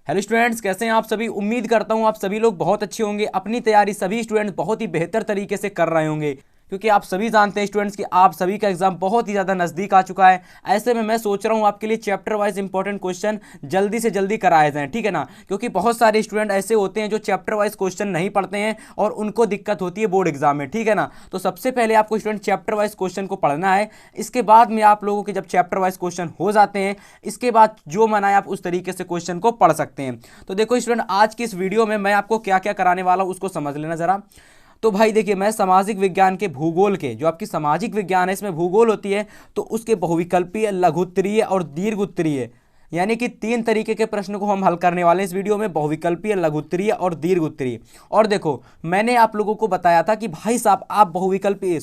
Hello students, कैसे हैं आप सभी। उम्मीद करता हूं आप सभी लोग बहुत अच्छे होंगे। अपनी तैयारी सभी स्टूडेंट्स बहुत ही बेहतर तरीके से कर रहे होंगे, क्योंकि आप सभी जानते हैं स्टूडेंट्स कि आप सभी का एग्जाम बहुत ही ज़्यादा नज़दीक आ चुका है। ऐसे में मैं सोच रहा हूं आपके लिए चैप्टर वाइज इंपॉर्टेंट क्वेश्चन जल्दी से जल्दी कराए जाएं, ठीक है ना। क्योंकि बहुत सारे स्टूडेंट ऐसे होते हैं जो चैप्टर वाइज क्वेश्चन नहीं पढ़ते हैं और उनको दिक्कत होती है बोर्ड एग्जाम में, ठीक है ना। तो सबसे पहले आपको स्टूडेंट चैप्टर वाइज क्वेश्चन को पढ़ना है। इसके बाद में आप लोगों के जब चैप्टर वाइज क्वेश्चन हो जाते हैं, इसके बाद जो मन आए आप उस तरीके से क्वेश्चन को पढ़ सकते हैं। तो देखो स्टूडेंट, आज की इस वीडियो में मैं आपको क्या क्या कराने वाला हूं उसको समझ लेना जरा। तो भाई देखिए, मैं सामाजिक विज्ञान के भूगोल के जो आपकी सामाजिक विज्ञान है इसमें भूगोल होती है, तो उसके बहुविकल्पीय, लघुत्तरीय और दीर्घ उत्तरीय यानी कि 3 तरीके के प्रश्न को हम हल करने वाले हैं इस वीडियो में, बहुविकल्पीय, लघुत्तरीय और दीर्घ उत्तरीय। और देखो, मैंने आप लोगों को बताया था कि भाई साहब आप बहुविकल्पीय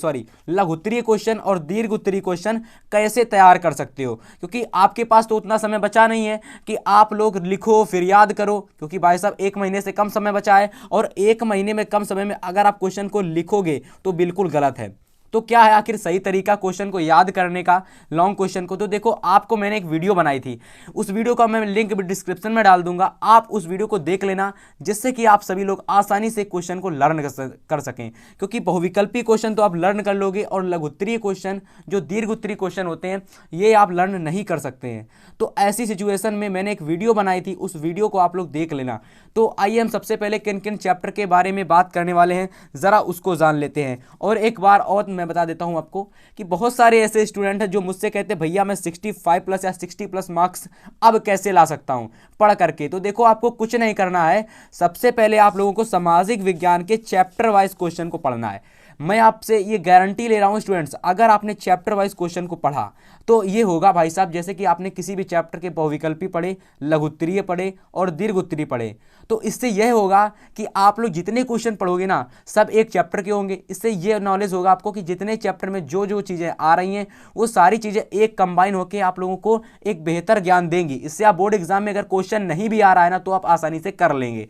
लघुत्तरीय क्वेश्चन और दीर्घ उत्तरीय क्वेश्चन कैसे तैयार कर सकते हो, क्योंकि आपके पास तो उतना समय बचा नहीं है कि आप लोग लिखो फिर याद करो, क्योंकि भाई साहब 1 महीने से कम समय बचा है और 1 महीने में कम समय में अगर आप क्वेश्चन को लिखोगे तो बिल्कुल गलत है। तो क्या है आखिर सही तरीका क्वेश्चन को याद करने का, लॉन्ग क्वेश्चन को। तो देखो, आपको मैंने एक वीडियो बनाई थी, उस वीडियो का मैं लिंक भी डिस्क्रिप्शन में डाल दूंगा, आप उस वीडियो को देख लेना, जिससे कि आप सभी लोग आसानी से क्वेश्चन को लर्न कर सकें। क्योंकि बहुविकल्पी क्वेश्चन तो आप लर्न कर लोगे और लघुत्तरीय क्वेश्चन जो दीर्घ उत्तरीय क्वेश्चन होते हैं ये आप लर्न नहीं कर सकते हैं। तो ऐसी सिचुएशन में मैंने एक वीडियो बनाई थी, उस वीडियो को आप लोग देख लेना। तो आइए हम सबसे पहले किन किन चैप्टर के बारे में बात करने वाले हैं जरा उसको जान लेते हैं। और एक बार और मैं बता देता हूं आपको कि बहुत सारे ऐसे स्टूडेंट हैं जो मुझसे कहते हैं भैया मैं 65 प्लस या 60 प्लस मार्क्स अब कैसे ला सकता हूं पढ़ करके। तो देखो, आपको कुछ नहीं करना है, सबसे पहले आप लोगों को सामाजिक विज्ञान के चैप्टर वाइज क्वेश्चन को पढ़ना है। मैं आपसे ये गारंटी ले रहा हूं स्टूडेंट्स, अगर आपने चैप्टर वाइज क्वेश्चन को पढ़ा तो ये होगा भाई साहब जैसे कि आपने किसी भी चैप्टर के बहुविकल्पी पढ़े, लघुत्तरीय पढ़े और दीर्घ उत्तरीय पढ़े। तो इससे यह होगा कि आप लोग जितने क्वेश्चन पढ़ोगे ना सब एक चैप्टर के होंगे। इससे ये नॉलेज होगा आपको कि जितने चैप्टर में जो जो चीज़ें आ रही हैं वो सारी चीज़ें एक कंबाइन होकर आप लोगों को एक बेहतर ज्ञान देंगी। इससे आप बोर्ड एग्जाम में अगर क्वेश्चन नहीं भी आ रहा है ना तो आप आसानी से कर लेंगे।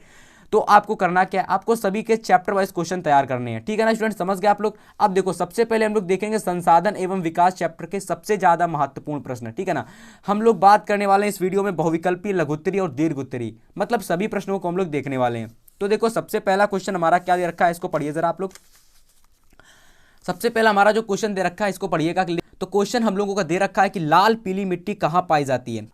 तो आपको करना क्या है, आपको सभी के चैप्टर वाइज क्वेश्चन तैयार करने हैं, ठीक है ना स्टूडेंट, समझ गए आप लोग। अब देखो, सबसे पहले हम लोग देखेंगे संसाधन एवं विकास चैप्टर के सबसे ज्यादा महत्वपूर्ण प्रश्न, ठीक है ना। हम लोग बात करने वाले हैं इस वीडियो में बहुविकल्पी, लघुत्तरीय और दीर्घ उत्तरीय, मतलब सभी प्रश्नों को हम लोग देखने वाले हैं। तो देखो, सबसे पहला क्वेश्चन हमारा क्या दे रखा है, इसको पढ़िए जरा आप लोग। सबसे पहला हमारा जो क्वेश्चन दे रखा है इसको पढ़िएगा। तो क्वेश्चन हम लोगों का दे रखा है कि लाल पीली मिट्टी कहां पाई जाती है।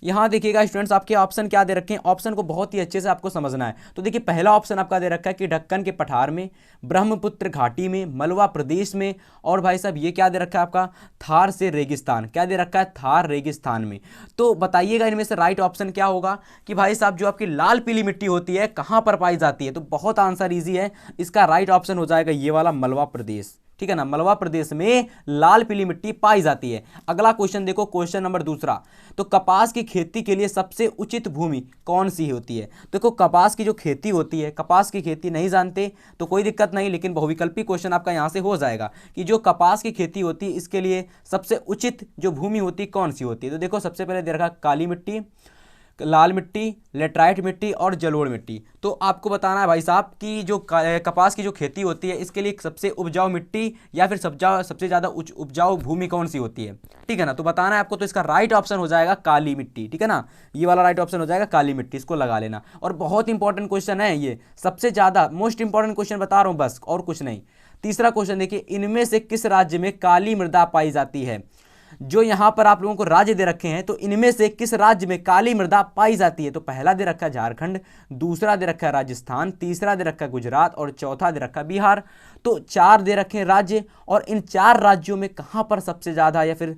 यहां देखिएगा स्टूडेंट्स, आपके ऑप्शन क्या दे रखे हैं, ऑप्शन को बहुत ही अच्छे से आपको समझना है। तो देखिए, पहला ऑप्शन आपका दे रखा है कि ढक्कन के पठार में, ब्रह्मपुत्र घाटी में, मलवा प्रदेश में, और भाई साहब ये क्या दे रखा है आपका, थार से रेगिस्तान। क्या दे रखा है, थार रेगिस्तान में। तो बताइएगा इनमें से राइट ऑप्शन क्या होगा कि भाई साहब जो आपकी लाल पीली मिट्टी होती है कहां पर पाई जाती है। तो बहुत आंसर ईजी है, इसका राइट ऑप्शन हो जाएगा ये वाला, मलवा प्रदेश, ठीक है ना। मलवा प्रदेश में लाल पीली मिट्टी पाई जाती है। अगला क्वेश्चन देखो, क्वेश्चन नंबर दूसरा। तो कपास की खेती के लिए सबसे उचित भूमि कौन सी होती है। देखो, कपास की जो खेती होती है, कपास की खेती नहीं जानते तो कोई दिक्कत नहीं, लेकिन बहुविकल्पी क्वेश्चन आपका यहां से हो जाएगा कि जो कपास की खेती होती है इसके लिए सबसे उचित जो भूमि होती है कौन सी होती है। तो देखो, सबसे पहले दे रखा काली मिट्टी, लाल मिट्टी, लेटराइट मिट्टी और जलोढ़ मिट्टी। तो आपको बताना है भाई साहब कि जो कपास की जो खेती होती है इसके लिए सबसे उपजाऊ मिट्टी या फिर सबसे ज़्यादा उपजाऊ भूमि कौन सी होती है, ठीक है ना। तो बताना है आपको, तो इसका राइट ऑप्शन हो जाएगा काली मिट्टी, ठीक है ना। ये वाला राइट ऑप्शन हो जाएगा काली मिट्टी, इसको लगा लेना। और बहुत इंपॉर्टेंट क्वेश्चन है ये, सबसे ज़्यादा मोस्ट इंपॉर्टेंट क्वेश्चन बता रहा हूँ बस, और कुछ नहीं। तीसरा क्वेश्चन देखिए, इनमें से किस राज्य में काली मृदा पाई जाती है। जो यहां पर आप लोगों को राज्य दे रखे हैं, तो इनमें से किस राज्य में काली मृदा पाई जाती है। तो पहला दे रखा है झारखंड, दूसरा दे रखा है राजस्थान, तीसरा दे रखा है गुजरात और चौथा दे रखा है बिहार। तो 4 दे रखे हैं राज्य, और इन 4 राज्यों में कहां पर सबसे ज्यादा या फिर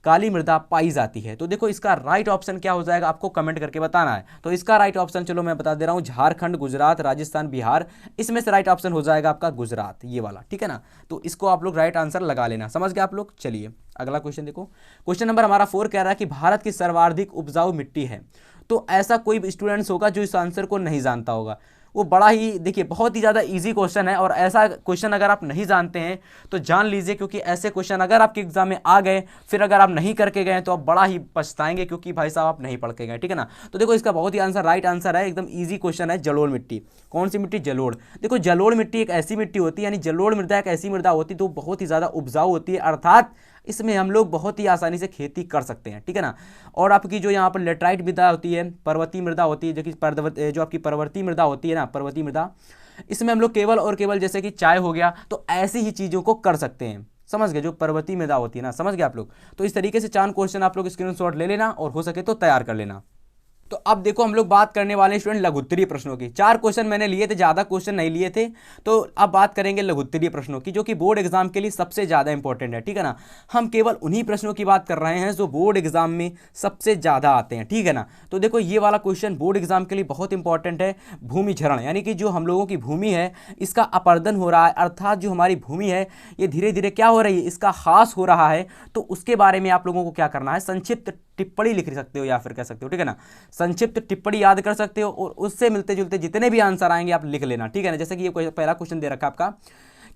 काली मृदा पाई जाती है। तो देखो, इसका राइट ऑप्शन क्या हो जाएगा आपको कमेंट करके बताना है। तो इसका राइट ऑप्शन चलो मैं बता दे रहा हूं, झारखंड, गुजरात, राजस्थान, बिहार, इसमें से राइट ऑप्शन हो जाएगा आपका गुजरात, ये वाला, ठीक है ना। तो इसको आप लोग राइट आंसर लगा लेना, समझ गए आप लोग। चलिए अगला क्वेश्चन देखो, क्वेश्चन नंबर हमारा 4 कह रहा है कि भारत की सर्वाधिक उपजाऊ मिट्टी है। तो ऐसा कोई भी स्टूडेंट्स होगा जो इस आंसर को नहीं जानता होगा, वो बड़ा ही देखिए बहुत ही ज़्यादा इजी क्वेश्चन है। और ऐसा क्वेश्चन अगर आप नहीं जानते हैं तो जान लीजिए, क्योंकि ऐसे क्वेश्चन अगर आपके एग्जाम में आ गए फिर अगर आप नहीं करके गए तो आप बड़ा ही पछताएंगे, क्योंकि भाई साहब आप नहीं पढ़ के गए, ठीक है ना। तो देखो, इसका बहुत ही आंसर राइट आंसर है, एकदम ईजी क्वेश्चन है, जलोढ़ मिट्टी। कौन सी मिट्टी, जलोढ़। देखो, जलोढ़ मिट्टी एक ऐसी मिट्टी होती है, यानी जलोढ़ मृदा एक ऐसी मृदा होती है तो बहुत ही ज़्यादा उपजाऊ होती है, अर्थात इसमें हम लोग बहुत ही आसानी से खेती कर सकते हैं, ठीक है ना। और आपकी जो यहाँ पर लेटराइट मृदा होती है, पर्वतीय मृदा होती है, जो आपकी पर्वतीय मृदा होती है ना, पर्वतीय मृदा, इसमें हम लोग केवल और केवल जैसे कि चाय हो गया, तो ऐसी ही चीज़ों को कर सकते हैं, समझ गए, जो पर्वतीय मृदा होती है ना, समझ गए आप लोग। तो इस तरीके से 4 क्वेश्चन आप लोग स्क्रीनशॉट ले लेना और हो सके तो तैयार कर लेना। तो अब देखो हम लोग बात करने वाले हैं स्टूडेंट लघुत्तरीय प्रश्नों की। 4 क्वेश्चन मैंने लिए थे, ज़्यादा क्वेश्चन नहीं लिए थे। तो अब बात करेंगे लघुत्तरीय प्रश्नों की, जो कि बोर्ड एग्जाम के लिए सबसे ज़्यादा इंपॉर्टेंट है, ठीक है ना। हम केवल उन्हीं प्रश्नों की बात कर रहे हैं जो बोर्ड एग्जाम में सबसे ज़्यादा आते हैं, ठीक है ना। तो देखो ये वाला क्वेश्चन बोर्ड एग्जाम के लिए बहुत इंपॉर्टेंट है। भूमि क्षरण, यानी कि जो हम लोगों की भूमि है इसका अपर्दन हो रहा है, अर्थात जो हमारी भूमि है ये धीरे धीरे क्या हो रही है, इसका ह्रास हो रहा है। तो उसके बारे में आप लोगों को क्या करना है, संक्षिप्त टिप्पणी लिख सकते हो या फिर कह सकते हो, ठीक है ना, संक्षिप्त टिप्पणी याद कर सकते हो और उससे मिलते जुलते जितने भी आंसर आएंगे आप लिख लेना, ठीक है ना। जैसे कि ये पहला क्वेश्चन दे रखा आपका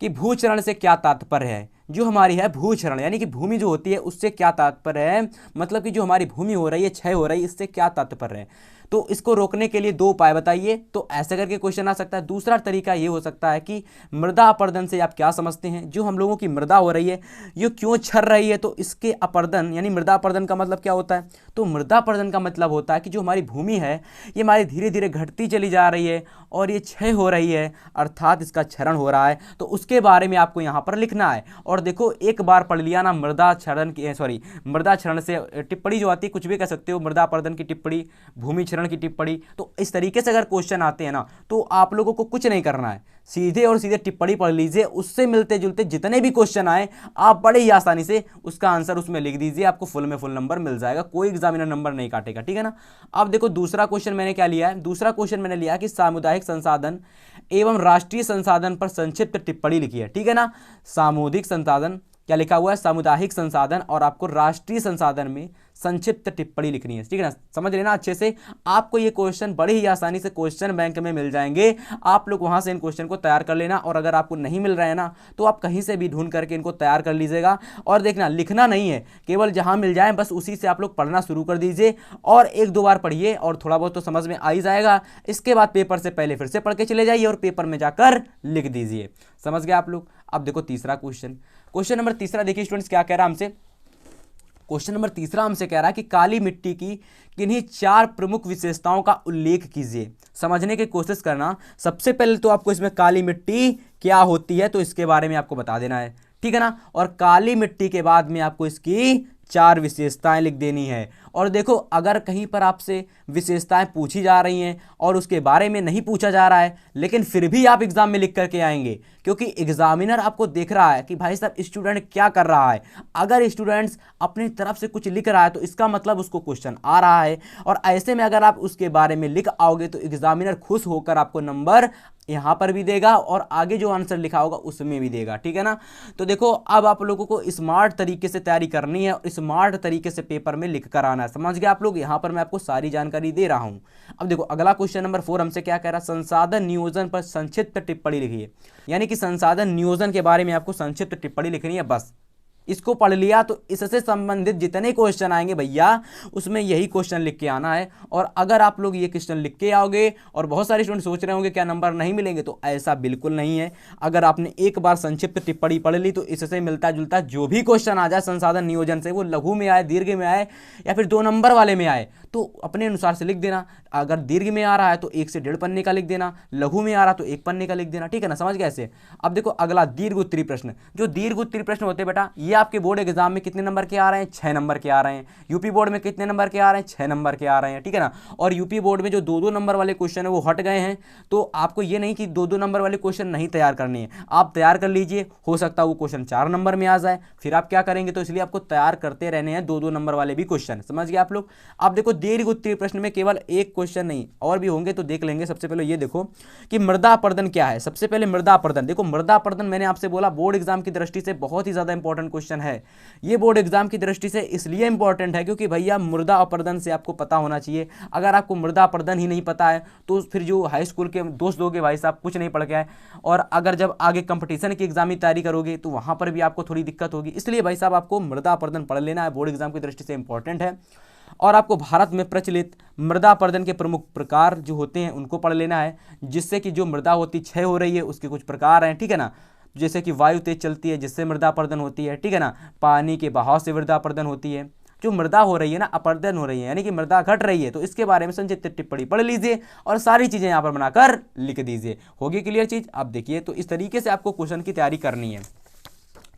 कि भूचरण से क्या तात्पर्य है। जो हमारी है भूचरण, यानी कि भूमि जो होती है उससे क्या तात्पर्य है, मतलब कि जो हमारी भूमि हो रही है, क्षय हो रही है, इससे क्या तात्पर्य है। तो इसको रोकने के लिए 2 उपाय बताइए, तो ऐसे करके क्वेश्चन आ सकता है। दूसरा तरीका ये हो सकता है कि मृदा अपर्दन से आप क्या समझते हैं, जो हम लोगों की मृदा हो रही है ये क्यों छर रही है, तो इसके अपर्दन, यानी मृदा अपर्दन का मतलब क्या होता है, तो मृदा अपर्दन का मतलब होता है कि जो हमारी भूमि है ये हमारी धीरे धीरे घटती चली जा रही है और ये क्षय हो रही है, अर्थात इसका क्षरण हो रहा है। तो उसके बारे में आपको यहाँ पर लिखना है। और देखो एक बार पढ़ लिया ना मृदा क्षरण की, सॉरी मृदा क्षरण से टिप्पणी जो आती है, कुछ भी कह सकते हो, मृदा अपर्दन की टिप्पणी, भूमि क्षरण की टिप्पणी। तो इस तरीके से अगर क्वेश्चन आते हैं ना तो आप लोगों को कुछ नहीं करना है, सीधे और सीधे टिप्पणी पढ़ लीजिए, उससे मिलते जुलते जितने भी क्वेश्चन आए आप बड़े ही आसानी से उसका आंसर उसमें लिख दीजिए, आपको फुल में फुल नंबर मिल जाएगा, कोई एग्जामिनर नंबर नहीं काटेगा, ठीक है ना। अब देखो दूसरा क्वेश्चन मैंने क्या लिया है, दूसरा क्वेश्चन मैंने लिया कि सामुदायिक संसाधन एवं राष्ट्रीय संसाधन पर संक्षिप्त टिप्पणी लिखी है, ठीक है ना। सामुदायिक संसाधन क्या लिखा हुआ है, सामुदायिक संसाधन, और आपको राष्ट्रीय संसाधन में संक्षिप्त टिप्पणी लिखनी है, ठीक है ना। समझ लेना अच्छे से, आपको ये क्वेश्चन बड़े ही आसानी से क्वेश्चन बैंक में मिल जाएंगे, आप लोग वहां से इन क्वेश्चन को तैयार कर लेना। और अगर आपको नहीं मिल रहा है ना तो आप कहीं से भी ढूंढ करके इनको तैयार कर लीजिएगा। और देखना लिखना नहीं है, केवल जहां मिल जाए बस उसी से आप लोग पढ़ना शुरू कर दीजिए, और 1-2 बार पढ़िए और थोड़ा बहुत तो समझ में आ ही जाएगा। इसके बाद पेपर से पहले फिर से पढ़ के चले जाइए और पेपर में जाकर लिख दीजिए, समझ गए आप लोग। अब देखो तीसरा क्वेश्चन, क्वेश्चन नंबर तीसरा देखिए स्टूडेंट्स क्या कह रहा है हमसे। क्वेश्चन नंबर तीसरा हमसे कह रहा है कि काली मिट्टी की किन्हीं 4 प्रमुख विशेषताओं का उल्लेख कीजिए। समझने की कोशिश करना। सबसे पहले तो आपको इसमें काली मिट्टी क्या होती है तो इसके बारे में आपको बता देना है, ठीक है ना। और काली मिट्टी के बाद में आपको इसकी 4 विशेषताएं लिख देनी है। और देखो अगर कहीं पर आपसे विशेषताएं पूछी जा रही हैं और उसके बारे में नहीं पूछा जा रहा है, लेकिन फिर भी आप एग्जाम में लिख करके आएंगे, क्योंकि एग्जामिनर आपको देख रहा है कि भाई साहब स्टूडेंट क्या कर रहा है। अगर स्टूडेंट्स अपनी तरफ से कुछ लिख रहा है तो इसका मतलब उसको क्वेश्चन आ रहा है, और ऐसे में अगर आप उसके बारे में लिख आओगे तो एग्जामिनर खुश होकर आपको नंबर यहां पर भी देगा और आगे जो आंसर लिखा होगा उसमें भी देगा, ठीक है ना। तो देखो अब आप लोगों को स्मार्ट तरीके से तैयारी करनी है और स्मार्ट तरीके से पेपर में लिख कर आना है, समझ गए आप लोग। यहां पर मैं आपको सारी जानकारी दे रहा हूं। अब देखो अगला क्वेश्चन नंबर 4 हमसे क्या कह रहा है, संसाधन नियोजन पर संक्षिप्त टिप्पणी लिखिए। यानी कि संसाधन नियोजन के बारे में आपको संक्षिप्त टिप्पणी लिखनी है, बस इसको पढ़ लिया तो इससे संबंधित जितने क्वेश्चन आएंगे भैया उसमें यही क्वेश्चन लिख के आना है। और अगर आप लोग ये क्वेश्चन लिख के आओगे, और बहुत सारे स्टूडेंट सोच रहे होंगे क्या नंबर नहीं मिलेंगे, तो ऐसा बिल्कुल नहीं है। अगर आपने एक बार संक्षिप्त टिप्पणी पढ़ ली तो इससे मिलता जुलता जो भी क्वेश्चन आ जाए संसाधन नियोजन से, वो लघु में आए, दीर्घ में आए या फिर 2 नंबर वाले में आए, तो अपने अनुसार से लिख देना। अगर दीर्घ में आ रहा है तो 1 से 1.5 पन्ने का लिख देना, लघु में आ रहा तो 1 पन्ने का लिख देना, ठीक है ना, समझ गए ऐसे। अब देखो अगला दीर्घ उत्तरीय प्रश्न। जो दीर्घ उत्तरीय प्रश्न होते हैं बेटा, ये आपके बोर्ड एग्जाम में कितने नंबर के आ रहे हैं, 6 नंबर के आ रहे हैं। यूपी बोर्ड में कितने नंबर के आ रहे हैं, 6 नंबर के आ रहे हैं, ठीक है ना। और यूपी बोर्ड में जो 2-2 नंबर वाले क्वेश्चन है वो हट गए हैं, तो आपको ये नहीं कि 2-2 नंबर वाले क्वेश्चन नहीं तैयार करने हैं, आप तैयार कर लीजिए। हो सकता है वो क्वेश्चन 4 नंबर में आ जाए, फिर आप क्या करेंगे, तो इसलिए आपको तैयार करते रहने हैं 2-2 नंबर वाले भी क्वेश्चन, समझ गए आप लोग। अब देखो दीर्घ उत्तरीय प्रश्न में केवल एक क्वेश्चन नहीं और भी होंगे, तो देख लेंगे। सबसे पहले ये देखो कि मृदा अपर्दन क्या है। सबसे पहले मृदा अपर्दन देखो, मृदा अपर्दन मैंने आपसे बोला बोर्ड एग्जाम की दृष्टि से बहुत ही ज्यादा इंपॉर्टेंट क्वेश्चन है। ये बोर्ड एग्जाम की दृष्टि से इसलिए इंपॉर्टेंट है क्योंकि भैया मृदा अपर्दन से आपको पता होना चाहिए। अगर आपको मृदा अपर्दन ही नहीं पता है तो फिर जो हाई स्कूल के दोस्त लोगे भाई साहब कुछ नहीं पढ़ के आए, और अगर जब आगे कंपटीशन की एग्जाम की तैयारी करोगे तो वहां पर भी आपको थोड़ी दिक्कत होगी। इसलिए भाई साहब आपको मृदा अपर्दन पढ़ लेना है, बोर्ड एग्जाम की दृष्टि से इंपॉर्टेंट है। और आपको भारत में प्रचलित मृदा अपर्दन के प्रमुख प्रकार जो होते हैं उनको पढ़ लेना है, जिससे कि जो मृदा होती क्षय हो रही है उसके कुछ प्रकार हैं, ठीक है ना। जैसे कि वायु तेज चलती है जिससे मृदा अपरदन होती है, ठीक है ना, पानी के बहाव से मृदा अपरदन होती है, जो मृदा हो रही है ना अपरदन हो रही है यानी कि मृदा घट रही है, तो इसके बारे में संक्षिप्त टिप्पणी पढ़ लीजिए और सारी चीज़ें यहाँ पर बनाकर लिख दीजिए। होगी क्लियर चीज़? अब देखिए, तो इस तरीके से आपको क्वेश्चन की तैयारी करनी है।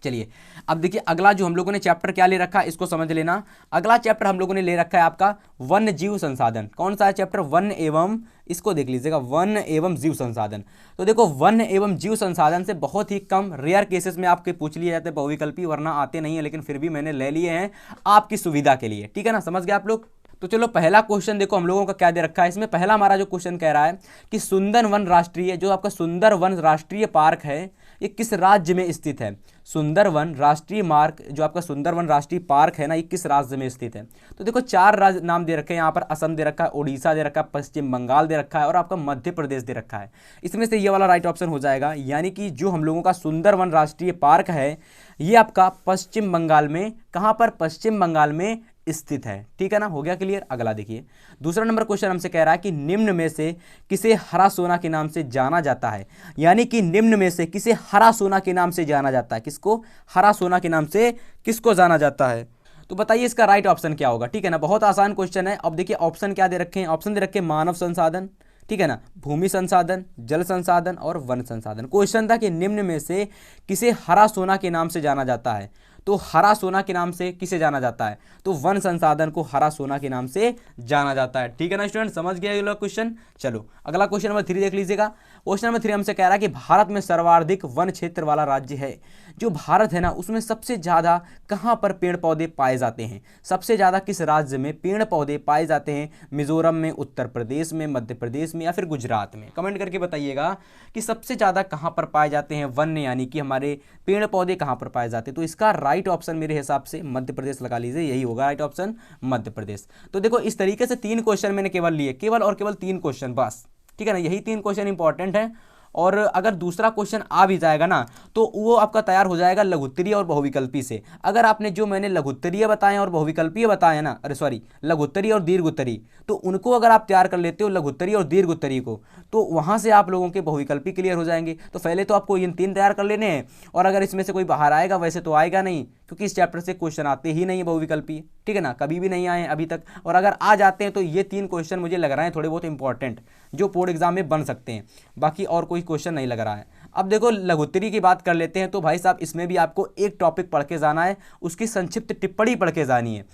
चलिए अब देखिए अगला जो हम लोगों ने चैप्टर क्या ले रखा है इसको समझ लेना। अगला चैप्टर हम लोगों ने ले रखा है आपका वन्य जीव संसाधन। कौन सा है चैप्टर? वन एवं, इसको देख लीजिएगा, वन एवं जीव संसाधन। तो देखो वन एवं जीव संसाधन से बहुत ही कम रेयर केसेस में आपके पूछ लिए जाते हैं बहुविकल्पी, वरना आते नहीं है, लेकिन फिर भी मैंने ले लिए हैं आपकी सुविधा के लिए, ठीक है ना, समझ गए आप लोग। तो चलो पहला क्वेश्चन देखो हम लोगों का क्या दे रखा है इसमें। पहला हमारा जो क्वेश्चन कह रहा है कि सुंदरवन राष्ट्रीय, जो आपका सुंदरवन राष्ट्रीय पार्क है, ये किस राज्य में स्थित है? सुंदरवन राष्ट्रीय मार्ग, जो आपका सुंदरवन राष्ट्रीय पार्क है ना, ये किस राज्य में स्थित है? तो देखो 4 राज्य नाम दे रखे हैं यहाँ पर। असम दे रखा है, उड़ीसा दे रखा है, पश्चिम बंगाल दे रखा है और आपका मध्य प्रदेश दे रखा है। इसमें से ये वाला राइट ऑप्शन हो जाएगा, यानी कि जो हम लोगों का सुंदरवन राष्ट्रीय पार्क है ये आपका पश्चिम बंगाल में, कहाँ पर? पश्चिम बंगाल में स्थित है, ठीक है ना। हो गया क्लियर? अगला देखिए, दूसरा नंबर क्वेश्चन हमसे कह रहा है कि निम्न में से किसे हरा सोना के नाम से जाना जाता है? यानी कि निम्न में से किसे हरा सोना के नाम से जाना जाता है? किसको हरा सोना के नाम से किसको जाना जाता है? तो बताइए इसका राइट ऑप्शन क्या होगा, ठीक है ना। बहुत आसान क्वेश्चन है। अब देखिए ऑप्शन क्या दे रखे हैं, ऑप्शन दे रखे हैं मानव संसाधन, ठीक है ना, भूमि संसाधन, जल संसाधन और वन संसाधन। क्वेश्चन था कि निम्न में से किसे हरा सोना के नाम से जाना जाता है? तो हरा सोना के नाम से किसे जाना जाता है? तो वन संसाधन को हरा सोना के नाम से जाना जाता है, ठीक है ना स्टूडेंट, समझ गया ये लोग क्वेश्चन। चलो अगला क्वेश्चन नंबर 3 देख लीजिएगा। क्वेश्चन नंबर 3 हमसे कह रहा है कि भारत में सर्वाधिक वन क्षेत्र वाला राज्य है। जो भारत है ना उसमें सबसे ज़्यादा कहाँ पर पेड़ पौधे पाए जाते हैं? सबसे ज़्यादा किस राज्य में पेड़ पौधे पाए जाते हैं? मिजोरम में, उत्तर प्रदेश में, मध्य प्रदेश में या फिर गुजरात में? कमेंट करके बताइएगा कि सबसे ज़्यादा कहाँ पर पाए जाते हैं वन्य, यानी कि हमारे पेड़ पौधे कहाँ पर पाए जाते हैं। तो इसका राइट ऑप्शन मेरे हिसाब से मध्य प्रदेश लगा लीजिए, यही होगा राइट ऑप्शन, मध्य प्रदेश। तो देखो इस तरीके से 3 क्वेश्चन मैंने केवल लिए, केवल और केवल 3 क्वेश्चन बस, ठीक है ना, यही 3 क्वेश्चन इंपॉर्टेंट है। और अगर दूसरा क्वेश्चन आ भी जाएगा ना तो वो आपका तैयार हो जाएगा लघुत्तरीय और बहुविकल्पी से। अगर आपने जो मैंने लघुत्तरीय बताए और बहुविकल्पीय बताए ना, अरे सॉरी लघुत्तरीय और दीर्घोत्तरीय, तो उनको अगर आप तैयार कर लेते हो लघुत्तरीय और दीर्घोत्तरीय को, तो वहाँ से आप लोगों के बहुविकल्पी क्लियर हो जाएंगे। तो पहले तो आपको इन 3 तैयार कर लेने हैं, और अगर इसमें से कोई बाहर आएगा, वैसे तो आएगा नहीं क्योंकि इस चैप्टर से क्वेश्चन आते ही नहीं है बहुविकल्पी, ठीक है ना, कभी भी नहीं आए अभी तक। और अगर आ जाते हैं तो ये 3 क्वेश्चन मुझे लग रहे हैं थोड़े बहुत इंपॉर्टेंट, जो बोर्ड एग्जाम में बन सकते हैं, बाकी और कोई क्वेश्चन नहीं लग रहा है। अब देखो लघुत्तरी की बात कर लेते हैं। तो भाई साहब इसमें भी आपको एक टॉपिक पढ़ के जाना है, उसकी संक्षिप्त टिप्पणी पढ़ के जानी है।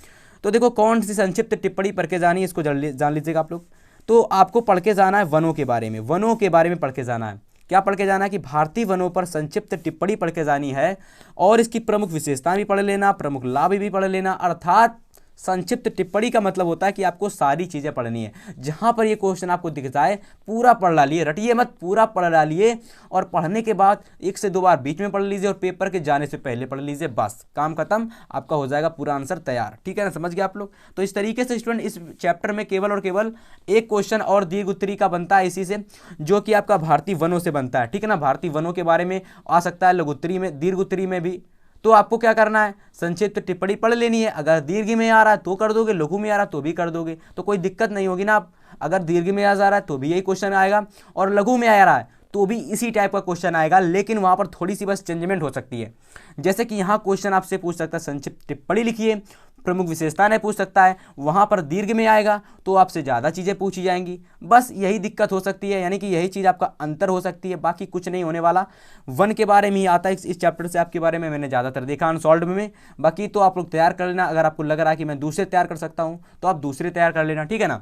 तो देखो कौन सी संक्षिप्त टिप्पणी पढ़ के जानी है इसको जान लीजिएगा आप लोग। तो आपको पढ़ के जाना है वनों के बारे में, वनों के बारे में पढ़ के जाना है। क्या पढ़ के जाना है कि भारतीय वनों पर संक्षिप्त टिप्पणी पढ़ के जानी है, और इसकी प्रमुख विशेषताएं भी पढ़ लेना, प्रमुख लाभ भी पढ़ लेना। अर्थात संक्षिप्त टिप्पणी का मतलब होता है कि आपको सारी चीज़ें पढ़नी है। जहाँ पर ये क्वेश्चन आपको दिख जाए पूरा पढ़ डालिए, रटिए मत, पूरा पढ़ डालिए, और पढ़ने के बाद 1 से 2 बार बीच में पढ़ लीजिए और पेपर के जाने से पहले पढ़ लीजिए, बस काम खत्म, आपका हो जाएगा पूरा आंसर तैयार, ठीक है ना, समझ गए आप लोग। तो इस तरीके से स्टूडेंट इस चैप्टर में केवल और केवल एक क्वेश्चन और दीर्घोत्तरी का बनता है इसी से, जो कि आपका भारतीय वनों से बनता है, ठीक है ना। भारतीय वनों के बारे में आ सकता है लघुत्तरी में, दीर्घोत्तरी में भी। तो आपको क्या करना है, संक्षिप्त टिप्पणी पढ़ लेनी है। अगर दीर्घ में आ रहा है तो कर दोगे, लघु में आ रहा है तो भी कर दोगे, तो कोई दिक्कत नहीं होगी ना। आप अगर दीर्घ में आ जा रहा है तो भी यही क्वेश्चन आएगा, और लघु में आ रहा है तो भी इसी टाइप का क्वेश्चन आएगा, लेकिन वहाँ पर थोड़ी सी बस चेंजमेंट हो सकती है। जैसे कि यहाँ क्वेश्चन आपसे पूछ सकता है संक्षिप्त टिप्पणी लिखिए, प्रमुख विशेषताएं पूछ सकता है, वहाँ पर दीर्घ में आएगा तो आपसे ज़्यादा चीज़ें पूछी जाएंगी, बस यही दिक्कत हो सकती है, यानी कि यही चीज़ आपका अंतर हो सकती है, बाकी कुछ नहीं होने वाला। वन के बारे में ही आता है इस चैप्टर से, आपके बारे में मैंने ज़्यादातर देखा अनसॉल्व्ड में। बाकी तो आप लोग तैयार कर लेना, अगर आपको लग रहा है कि मैं दूसरे तैयार कर सकता हूँ तो आप दूसरे तैयार कर लेना, ठीक है ना।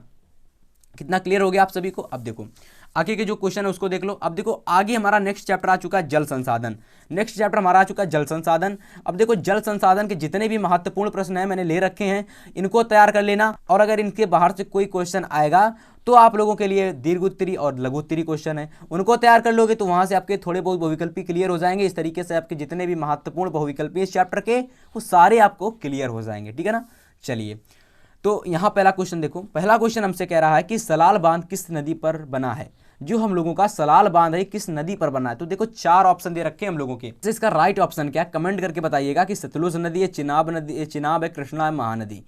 कितना क्लियर हो गया आप सभी को। अब देखो आगे के जो क्वेश्चन है उसको देख लो। अब देखो आगे हमारा नेक्स्ट चैप्टर आ चुका है जल संसाधन। नेक्स्ट चैप्टर हमारा आ चुका है जल संसाधन। अब देखो जल संसाधन के जितने भी महत्वपूर्ण प्रश्न हैं मैंने ले रखे हैं, इनको तैयार कर लेना, और अगर इनके बाहर से कोई क्वेश्चन आएगा तो आप लोगों के लिए दीर्घोत्तरी और लघुत्तरी क्वेश्चन है, उनको तैयार कर लोगे तो वहां से आपके थोड़े बहुत बहुविकल्पी क्लियर हो जाएंगे। इस तरीके से आपके जितने भी महत्वपूर्ण बहुविकल्पी इस चैप्टर के वो सारे आपको क्लियर हो जाएंगे, ठीक है ना। चलिए तो यहाँ पहला क्वेश्चन देखो। पहला क्वेश्चन हमसे कह रहा है कि सलाल बांध किस नदी पर बना है। जो हम लोगों का सलाल बांध है किस नदी पर बना है। तो देखो 4 ऑप्शन दे रखे हैं हम लोगों के, तो इसका राइट ऑप्शन क्या है कमेंट करके बताइएगा कि सतलुज नदी है, चिनाब नदी, चिनाब है, कृष्णा है, महानदी।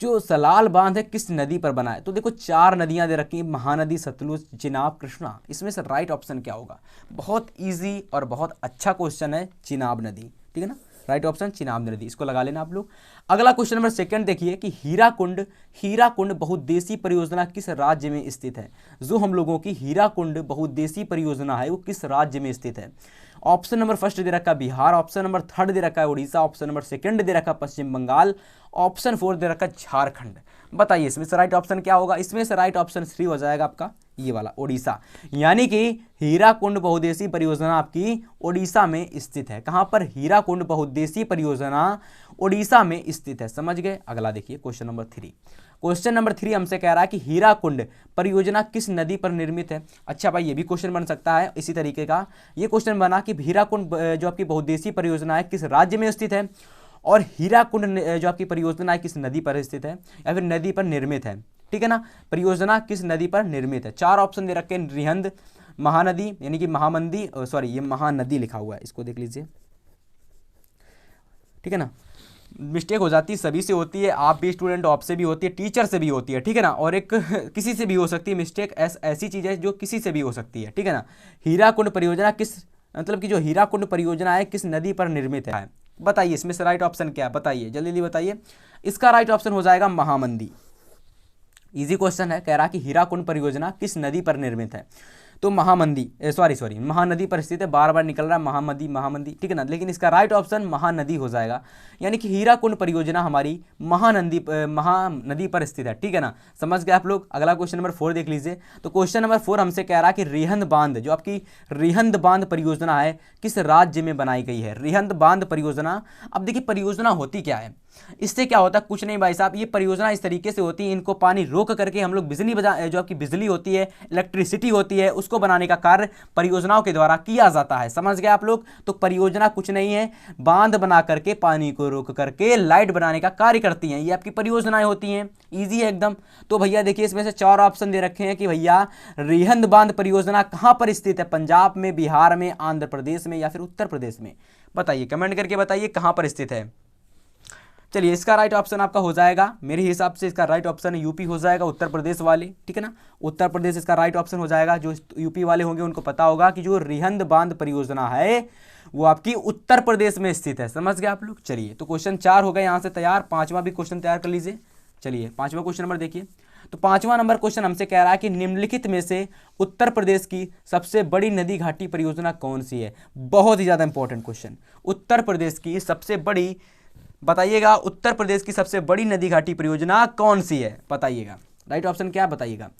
जो सलाल बांध है किस नदी पर बना है? तो देखो 4 नदियां दे रखी हैं, महानदी, सतलुज, चिनाब, कृष्णा। इसमें से राइट ऑप्शन क्या होगा? बहुत इजी और बहुत अच्छा क्वेश्चन है, चिनाब नदी, ठीक है ना। राइट ऑप्शन चिनाब नदी, इसको लगा लेना आप लोग। अगला क्वेश्चन नंबर 2 देखिए कि हीराकुंड बहुउद्देशीय परियोजना किस राज्य में स्थित है? जो हम लोगों की हीराकुंड बहुउद्देशीय परियोजना है वो किस राज्य में स्थित है? ऑप्शन नंबर 1 दे रखा है बिहार, ऑप्शन नंबर 3 दे रखा है उड़ीसा, ऑप्शन नंबर 2 दे रखा है पश्चिम बंगाल, ऑप्शन 4 दे रखा है झारखंड। बताइए इसमें से राइट ऑप्शन क्या होगा? इसमें से राइट ऑप्शन 3 हो जाएगा आपका ये वाला, उड़ीसा। यानी कि हीराकुंड बहुउद्देशीय परियोजना आपकी उड़ीसा में स्थित है। कहां पर? हीराकुंड बहुउद्देशीय परियोजना उड़ीसा में स्थित है। समझ गए? अगला देखिए क्वेश्चन नंबर 3। क्वेश्चन नंबर 3 हमसे कह रहा है कि हीराकुंड परियोजना किस नदी पर निर्मित है? अच्छा भाई, ये भी क्वेश्चन बन सकता है इसी तरीके का। ये क्वेश्चन बना कि हीराकुंड जो आपकी बहुउद्देशीय परियोजना है किस राज्य में स्थित है, और हीराकुंड जो आपकी परियोजना है किस नदी पर स्थित है या फिर नदी पर निर्मित है, ठीक है ना। परियोजना किस नदी पर निर्मित है? 4 ऑप्शन दे रखे हैं, रिहंद, महानदी यानी कि महामंदी, सॉरी ये महानदी लिखा हुआ है, इसको देख लीजिए, ठीक है ना। मिस्टेक हो जाती है, सभी से होती है, आप भी स्टूडेंट, आपसे भी होती है, टीचर से भी होती है, ठीक है ना। और एक किसी से भी हो सकती है मिस्टेक, ऐसी चीज़ है जो किसी से भी हो सकती है, ठीक है ना। हीराकुंड परियोजना किस, मतलब कि जो हीराकुंड परियोजना है किस नदी पर निर्मित है? बताइए इसमें से राइट ऑप्शन क्या है? बताइए जल्दी जल्दी बताइए। इसका राइट ऑप्शन हो जाएगा महामंदी। इजी क्वेश्चन है, कह रहा कि हीराकुंड परियोजना किस नदी पर निर्मित है? तो महामंदी, सॉरी महानदी पर स्थित है, बार बार निकल रहा है महामंदी, ठीक है ना। लेकिन इसका राइट ऑप्शन महानदी हो जाएगा। यानी कि हीराकुंड परियोजना हमारी महानदी पर स्थित है, ठीक है ना। समझ गए आप लोग? अगला क्वेश्चन नंबर 4 देख लीजिए। तो क्वेश्चन नंबर 4 हमसे कह रहा है कि रिहंद बांध, जो आपकी रिहंद बांध परियोजना है किस राज्य में बनाई गई है? रिहंद बांध परियोजना, अब देखिए परियोजना होती क्या है, इससे क्या होता है? कुछ नहीं भाई साहब, ये परियोजना इस तरीके से होती है, इनको पानी रोक करके हम लोग बिजली जो आपकी बिजली होती है, इलेक्ट्रिसिटी होती है, उसको बनाने का कार्य परियोजनाओं के द्वारा किया जाता है। समझ गए आप लोग? तो परियोजना कुछ नहीं है, बांध बना करके पानी को रोक करके लाइट बनाने का कार्य करती हैं, ये आपकी परियोजनाएं होती हैं। ईजी है एकदम। तो भैया देखिए इसमें से 4 ऑप्शन दे रखे हैं कि भैया रिहंद बांध परियोजना कहां पर स्थित है? पंजाब में, बिहार में, आंध्र प्रदेश में या फिर उत्तर प्रदेश में? बताइए, कमेंट करके बताइए कहां पर स्थित है। चलिए इसका राइट ऑप्शन आपका हो जाएगा, मेरे हिसाब से इसका राइट ऑप्शन यूपी हो जाएगा, उत्तर प्रदेश वाले, ठीक है ना। उत्तर प्रदेश इसका राइट ऑप्शन हो जाएगा। जो यूपी वाले होंगे उनको पता होगा कि जो रिहंद बांध परियोजना है वो आपकी उत्तर प्रदेश में स्थित है। समझ गए आप लोग? चलिए तो क्वेश्चन 4 हो गए यहाँ से तैयार, 5वां भी क्वेश्चन तैयार कर लीजिए। चलिए 5वां क्वेश्चन नंबर देखिए। तो 5वां नंबर क्वेश्चन हमसे कह रहा है कि निम्नलिखित में से उत्तर प्रदेश की सबसे बड़ी नदी घाटी परियोजना कौन सी है? बहुत ही ज्यादा इंपॉर्टेंट क्वेश्चन। उत्तर प्रदेश की सबसे बड़ी, बताइएगा, उत्तर प्रदेश की सबसे बड़ी नदी घाटी परियोजना कौन सी है? बताइएगा, राइट ऑप्शन क्या बताइएगा?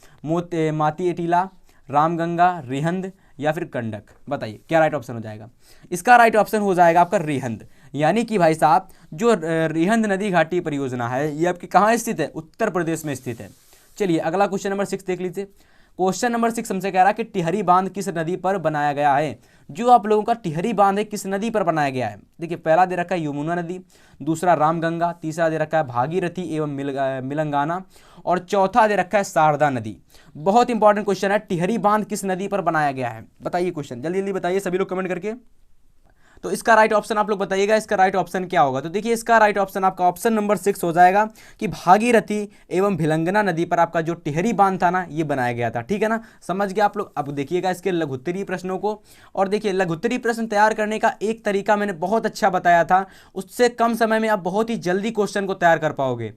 माती एटीला, रामगंगा, रिहंद या फिर गंडक? बताइए क्या राइट ऑप्शन हो जाएगा? इसका राइट ऑप्शन हो जाएगा आपका रिहंद। यानी कि भाई साहब जो रिहंद नदी घाटी परियोजना है ये आपकी कहाँ स्थित है? उत्तर प्रदेश में स्थित है। चलिए अगला क्वेश्चन नंबर 6 देख लीजिए। क्वेश्चन नंबर 6 हमसे कह रहा है कि टिहरी बांध किस नदी पर बनाया गया है? जो आप लोगों का टिहरी बांध है किस नदी पर बनाया गया है? देखिए पहला दे रखा है यमुना नदी, दूसरा रामगंगा, तीसरा दे रखा है भागीरथी एवं मिलंगाना, और चौथा दे रखा है शारदा नदी। बहुत इंपॉर्टेंट क्वेश्चन है, टिहरी बांध किस नदी पर बनाया गया है? बताइए क्वेश्चन, जल्दी जल्दी बताइए सभी लोग कमेंट करके। तो इसका राइट ऑप्शन आप लोग बताइएगा, इसका राइट ऑप्शन क्या होगा? तो देखिए इसका राइट ऑप्शन आपका ऑप्शन नंबर 6 हो जाएगा कि भागीरथी एवं भिलंगना नदी पर आपका जो टिहरी बांध था ना ये बनाया गया था, ठीक है ना। समझ गए आप लोग? अब देखिएगा इसके लघुत्तरीय प्रश्नों को, और देखिए लघुत्तरीय प्रश्न तैयार करने का एक तरीका मैंने बहुत अच्छा बताया था, उससे कम समय में आप बहुत ही जल्दी क्वेश्चन को तैयार कर पाओगे।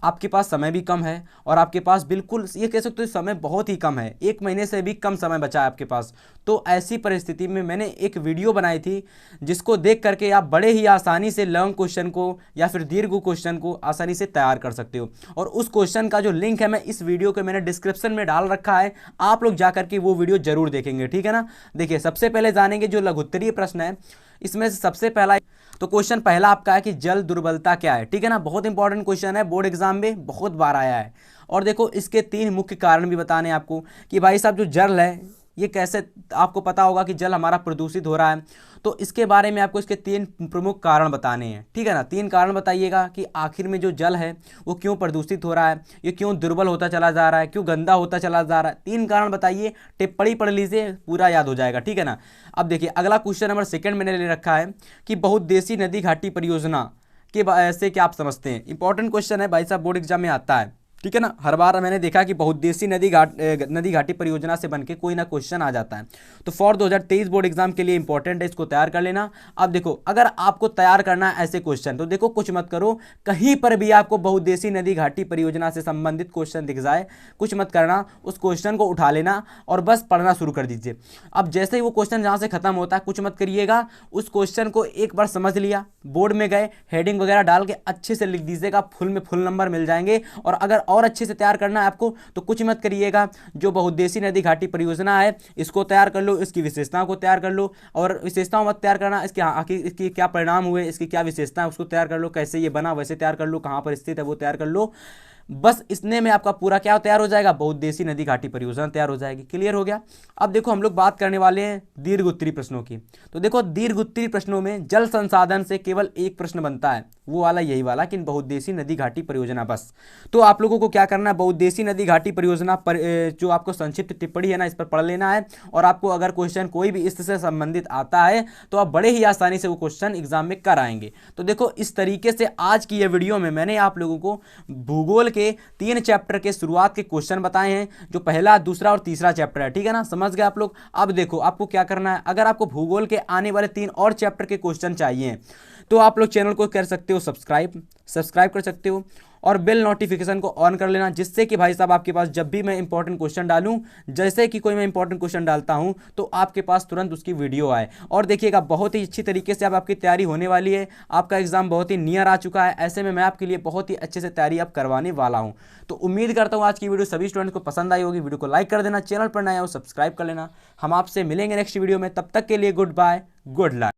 आपके पास समय भी कम है और आपके पास बिल्कुल ये कह सकते हो समय बहुत ही कम है, 1 महीने से भी कम समय बचा है आपके पास। तो ऐसी परिस्थिति में मैंने एक वीडियो बनाई थी जिसको देख करके आप बड़े ही आसानी से लॉन्ग क्वेश्चन को या फिर दीर्घ क्वेश्चन को आसानी से तैयार कर सकते हो। और उस क्वेश्चन का जो लिंक है मैं इस वीडियो के मैंने डिस्क्रिप्शन में डाल रखा है, आप लोग जाकर के वो वीडियो जरूर देखेंगे, ठीक है ना। देखिए सबसे पहले जानेंगे जो लघुत्तरीय प्रश्न है, इसमें से सबसे पहला, तो क्वेश्चन पहला आपका है कि जल दुर्बलता क्या है? ठीक है ना, बहुत इंपॉर्टेंट क्वेश्चन है, बोर्ड एग्जाम में बहुत बार आया है। और देखो इसके 3 मुख्य कारण भी बताने आपको कि भाई साहब जो जल है ये कैसे, आपको पता होगा कि जल हमारा प्रदूषित हो रहा है, तो इसके बारे में आपको इसके 3 प्रमुख कारण बताने हैं, ठीक है ना। 3 कारण बताइएगा कि आखिर में जो जल है वो क्यों प्रदूषित हो रहा है, ये क्यों दुर्बल होता चला जा रहा है, क्यों गंदा होता चला जा रहा है। 3 कारण बताइए, टिप्पणी पढ़ लीजिए, पूरा याद हो जाएगा, ठीक है ना। अब देखिए अगला क्वेश्चन नंबर 2 मैंने ले रखा है कि बहुउद्देशीय नदी घाटी परियोजना से क्या आप समझते हैं। इंपॉर्टेंट क्वेश्चन है भाई साहब, बोर्ड एग्जाम में आता है, ठीक है ना। हर बार मैंने देखा कि बहुउद्देशीय नदी घाटी परियोजना से बनके कोई ना क्वेश्चन आ जाता है। तो फॉर 2023 बोर्ड एग्जाम के लिए इंपॉर्टेंट है, इसको तैयार कर लेना। अब देखो, अगर आपको तैयार करना है ऐसे क्वेश्चन, तो देखो कुछ मत करो, कहीं पर भी आपको बहुउद्देशीय नदी घाटी परियोजना से संबंधित क्वेश्चन दिख जाए, कुछ मत करना, उस क्वेश्चन को उठा लेना और बस पढ़ना शुरू कर दीजिए। अब जैसे ही वो क्वेश्चन जहां से खत्म होता है, कुछ मत करिएगा, उस क्वेश्चन को एक बार समझ लिया, बोर्ड में गए, हेडिंग वगैरह डाल के अच्छे से लिख दीजिएगा, फुल में फुल नंबर मिल जाएंगे। और अगर और अच्छे से तैयार करना है आपको, तो कुछ मत करिएगा, जो बहुउद्देशीय नदी घाटी परियोजना है इसको तैयार कर लो, इसकी विशेषताओं को तैयार कर लो। और विशेषताओं मत तैयार करना, इसकी क्या परिणाम हुए, इसकी क्या विशेषता है उसको तैयार कर लो, कैसे ये बना वैसे तैयार कर लो, कहाँ पर स्थित है वो तैयार कर लो। बस इतने में आपका पूरा क्या तैयार हो जाएगा, बहुउद्देशीय नदी घाटी परियोजना तैयार हो जाएगी। क्लियर हो गया। अब देखो हम लोग बात करने वाले हैं दीर्घ उत्तरीय प्रश्नों की। तो देखो दीर्घ उत्तरीय प्रश्नों में जल संसाधन से केवल एक प्रश्न बनता है, वो वाला यही वाला कि बहुउद्देशीय नदी घाटी परियोजना बस। तो आप लोगों को क्या करना है, बहुउद्देशीय नदी घाटी परियोजना पर जो आपको संक्षिप्त टिप्पणी है ना, इस पर पढ़ लेना है। और आपको अगर क्वेश्चन कोई भी इससे संबंधित आता है तो आप बड़े ही आसानी से वो क्वेश्चन एग्जाम में कर आएंगे। तो देखो इस तरीके से आज की ये वीडियो में मैंने आप लोगों को भूगोल के 3 चैप्टर के शुरुआत के क्वेश्चन बताए हैं, जो पहला, दूसरा और तीसरा चैप्टर है, ठीक है ना, समझ गए आप लोग। अब देखो आपको क्या करना है, अगर आपको भूगोल के आने वाले 3 और चैप्टर के क्वेश्चन चाहिए तो आप लोग चैनल को कर सकते हो सब्सक्राइब कर सकते हो और बेल नोटिफिकेशन को ऑन कर लेना, जिससे कि भाई साहब आपके पास जब भी मैं इंपॉर्टेंट क्वेश्चन डालूं, जैसे कि कोई मैं इंपॉर्टेंट क्वेश्चन डालता हूं तो आपके पास तुरंत उसकी वीडियो आए। और देखिएगा बहुत ही अच्छी तरीके से अब आपकी तैयारी होने वाली है, आपका एग्जाम बहुत ही नियर आ चुका है। ऐसे में मैं आपके लिए बहुत ही अच्छे से तैयारी अब करवाने वाला हूं। तो उम्मीद करता हूं आज की वीडियो सभी स्टूडेंट्स को पसंद आई होगी। वीडियो को लाइक कर देना, चैनल पर नया हो सब्सक्राइब कर लेना। हम आपसे मिलेंगे नेक्स्ट वीडियो में, तब तक के लिए गुड बाय, गुड लक।